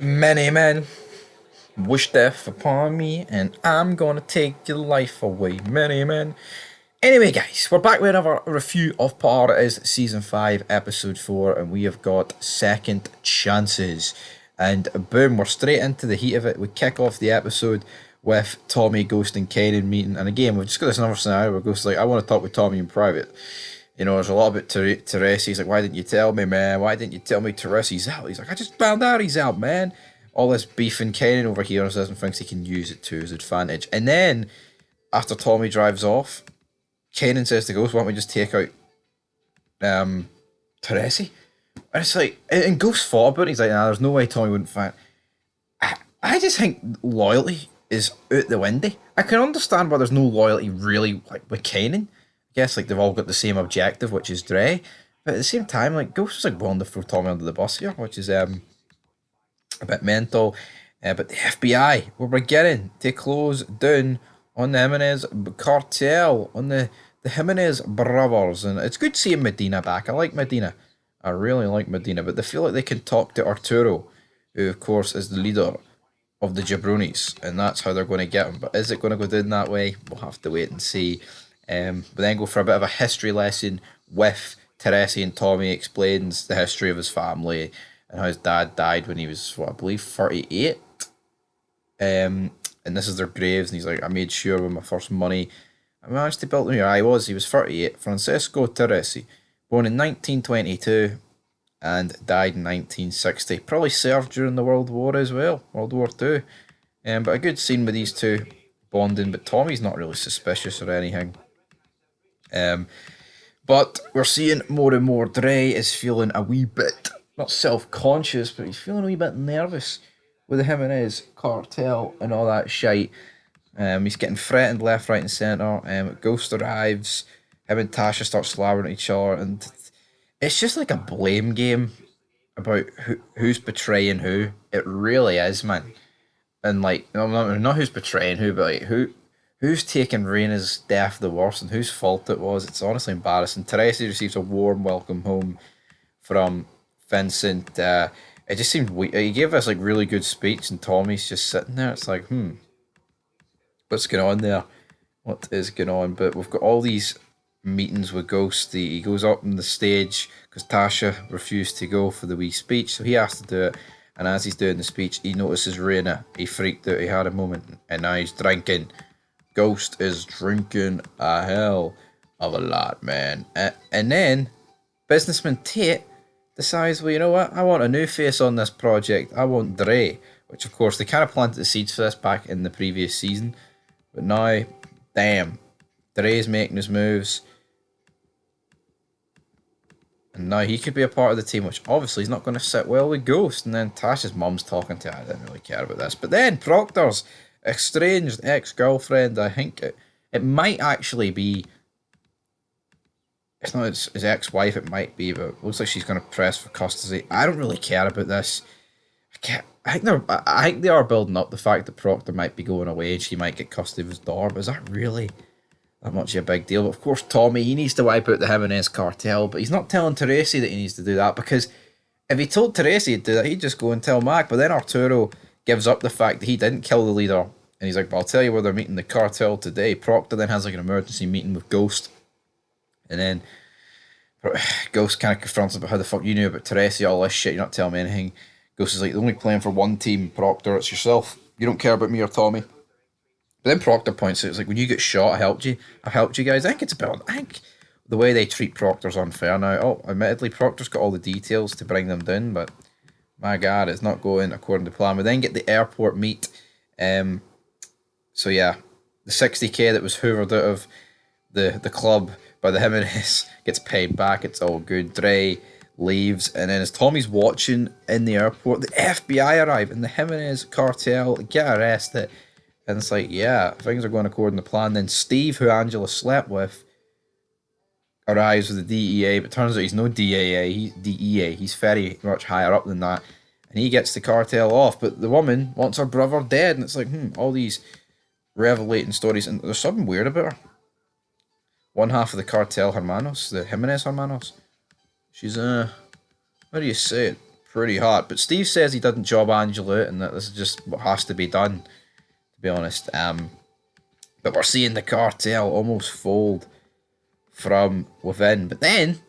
Many men wish death upon me, and I'm gonna take your life away. Many men. Anyway, guys, we're back with another review of Potter. It is season 5, episode 4, and we have got Second Chances. And boom, we're straight into the heat of it. We kick off the episode with Tommy, Ghost, and Kanan meeting. And again, we've just got this another scenario where Ghost's like, I want to talk with Tommy in private. You know, there's a lot about Teresi. He's like, why didn't you tell me, man? Why didn't you tell me Teresi's out? He's like, I just found out he's out, man. All this beef and Kenan over here and thinks he can use it to his advantage. And then, after Tommy drives off, Kenan says to Ghost, why don't we just take out Teresi? And it's like, and Ghost thought about it. He's like, nah, there's no way Tommy wouldn't fight. I just think loyalty is out the window. I can understand why there's no loyalty really like with Kenan. I guess like they've all got the same objective, which is Dre. But at the same time, like Ghost was like willing to throw Tommy under the bus here, which is a bit mental. But the FBI, we're beginning to close down on the Jimenez cartel, on the Jimenez brothers. And it's good seeing Medina back. I like Medina. I really like Medina. But they feel like they can talk to Arturo, who, of course, is the leader of the Jabronis. And that's how they're going to get him. But is it going to go down that way? We'll have to wait and see. But then go for a bit of a history lesson with Teresi, and Tommy explains the history of his family and how his dad died when he was, what I believe, 38. And this is their graves, and he's like, I made sure with my first money I managed to build them here. He was 38. Francesco Teresi, born in 1922 and died in 1960. Probably served during the World War as well, World War Two. But a good scene with these two bonding, but Tommy's not really suspicious or anything. But we're seeing more and more. Dre is feeling a wee bit, not self-conscious, but he's feeling a wee bit nervous with him and his cartel and all that shite. He's getting threatened left, right, and centre. Ghost arrives. Him and Tasha start slamming at each other, and it's just like a blame game about who's betraying who. It really is, man. And like, no, not who's betraying who, but like who's taking Raina's death the worst and whose fault it was. It's honestly embarrassing. Teresi receives a warm welcome home from Vincent. It just seemed weird. He gave us like really good speech, and Tommy's just sitting there. It's like, what's going on there? What is going on? But we've got all these meetings with Ghost. He goes up on the stage because Tasha refused to go for the wee speech, so he has to do it. And as he's doing the speech, he notices Raina. He freaked out. He had a moment, and now he's drinking. Ghost is drinking a hell of a lot, man. And then businessman Tate decides, well, you know what? I want a new face on this project. I want Dre, which of course they kind of planted the seeds for this back in the previous season. But now, damn, Dre's making his moves. And now he could be a part of the team, which obviously is not going to sit well with Ghost. And then Tasha's mum's talking to her. I didn't really care about this. But then Proctor's estranged ex-girlfriend, I think it might actually be, it's not his ex-wife, it might be, but it looks like she's going to press for custody. I don't really care about this. I think they are building up the fact that Proctor might be going away and she might get custody of his daughter, but is that really that much of a big deal? But of course, Tommy, he needs to wipe out the Jimenez cartel, but he's not telling Teresi that he needs to do that, because if he told Teresi he'd do that, he'd just go and tell Mac. But then Arturo gives up the fact that he didn't kill the leader, and he's like, well, I'll tell you where they're meeting the cartel today. Proctor then has like an emergency meeting with Ghost, and then Ghost kind of confronts him about how the fuck you knew about Teresi, all this shit, you're not telling me anything. Ghost is like, they're only playing for one team, Proctor, it's yourself. You don't care about me or Tommy. But then Proctor points out, it's like, when you get shot, I helped you. I helped you guys. I think it's about, I think the way they treat Proctor's unfair now. Oh, admittedly, Proctor's got all the details to bring them down, but my God, it's not going according to plan. We then get the airport meet. So yeah, the 60k that was hoovered out of the club by the Jimenez gets paid back. It's all good. Dre leaves, and then as Tommy's watching in the airport, the FBI arrive and the Jimenez cartel get arrested. And it's like, yeah, things are going according to plan. Then Steve, who Angela slept with, arrives with the DEA, but turns out he's no DAA, he's DEA. He's very much higher up than that. And he gets the cartel off, but the woman wants her brother dead. And it's like, all these revelating stories. And there's something weird about her. One half of the cartel Hermanos, the Jimenez Hermanos, she's, how do you say it? pretty hot. But Steve says he didn't job Angela out and that this is just what has to be done, to be honest. But we're seeing the cartel almost fold from within. But then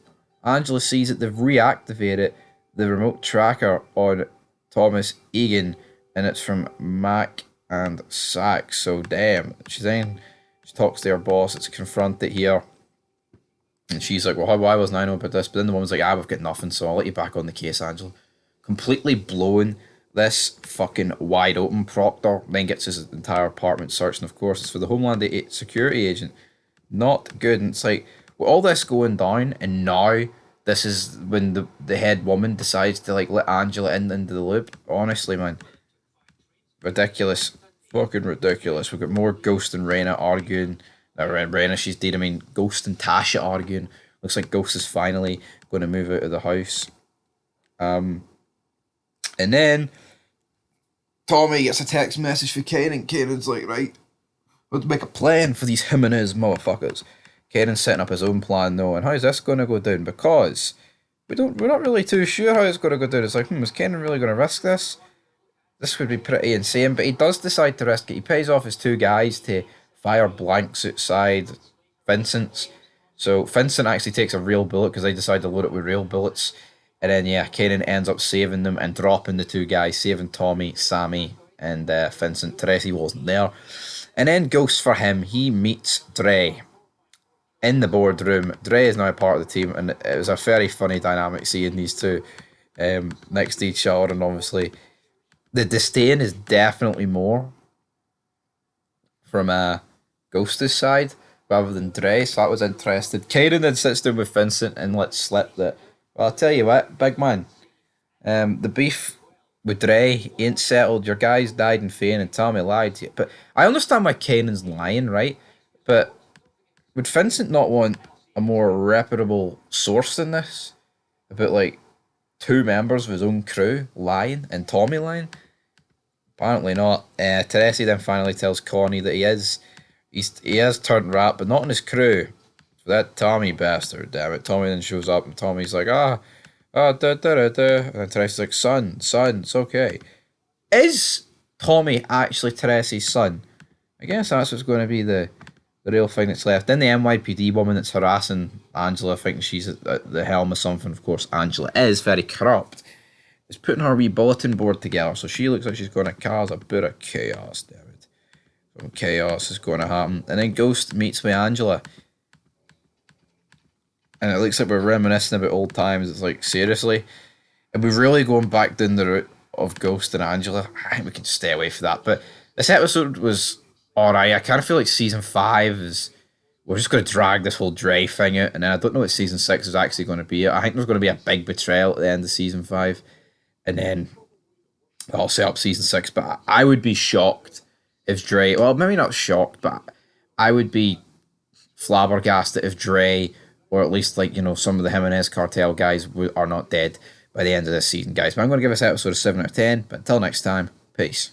Angela sees that they've reactivated the remote tracker on Thomas Egan, and it's from Mac and Sax. So damn, she's then she talks to her boss. It's confronted here, and she's like, "Well, why wasn't I know about this?" But then the woman's like, "Ah, we've got nothing, so I'll let you back on the case, Angela." Completely blown. This fucking wide open Proctor then gets his entire apartment searched, and of course it's for the Homeland Security agent. Not good. And it's like, with all this going down, and now this is when the head woman decides to like let Angela into the loop. Honestly, man, ridiculous, fucking ridiculous. We've got more Ghost and Reyna arguing. Reyna, she's dead. I mean, Ghost and Tasha arguing. Looks like Ghost is finally going to move out of the house. And then Tommy gets a text message for Kanan. Kanan's like, right, let's make a plan for these Jimenez motherfuckers. Kanan's setting up his own plan though, and how's this going to go down? Because we're not really too sure how it's going to go down. It's like, is Kanan really going to risk this? This would be pretty insane, but he does decide to risk it. He pays off his two guys to fire blanks outside Vincent's. So Vincent actually takes a real bullet because they decide to load it with real bullets. And then, yeah, Kanan ends up saving them and dropping the two guys, saving Tommy, Sammy, and Vincent. Teresi wasn't there. And then Ghost for him, he meets Dre in the boardroom. Dre is now a part of the team, and it was a very funny dynamic seeing these two next to each other. And obviously, the disdain is definitely more from Ghost's side rather than Dre, so that was interesting. Kanan then sits down with Vincent and lets slip that, well, I'll tell you what, big man, the beef with Dre ain't settled. Your guys died in Fane and Tommy lied to you. But I understand why Kanan's lying, right? But would Vincent not want a more reputable source than this? About like two members of his own crew lying and Tommy lying? Apparently not. Teresi then finally tells Connie that he has turned rat, but not on his crew. So that Tommy bastard, damn it. Tommy then shows up and Tommy's like, da da da da. And then Teresi's like, son, it's okay. Is Tommy actually Teresi's son? I guess that's what's going to be the real thing that's left. Then the NYPD woman that's harassing Angela, thinking she's at the helm of something. Of course, Angela is very corrupt. Is putting her wee bulletin board together, so she looks like she's going to cause a bit of chaos, damn it. Some chaos is going to happen. And then Ghost meets with Angela. And it looks like we're reminiscing about old times. It's like, seriously? And we're really going back down the route of Ghost and Angela. I think we can stay away from that. But this episode was alright. I kind of feel like season 5 is... We're just going to drag this whole Dre thing out. And then I don't know what season 6 is actually going to be. I think there's going to be a big betrayal at the end of season 5. And then I'll set up season 6. But I would be shocked if Dre... Well, maybe not shocked, but I would be flabbergasted if Dre... or at least, like, you know, some of the Jimenez cartel guys are not dead by the end of this season, guys. But I'm going to give this episode a 7 out of 10. But until next time, peace.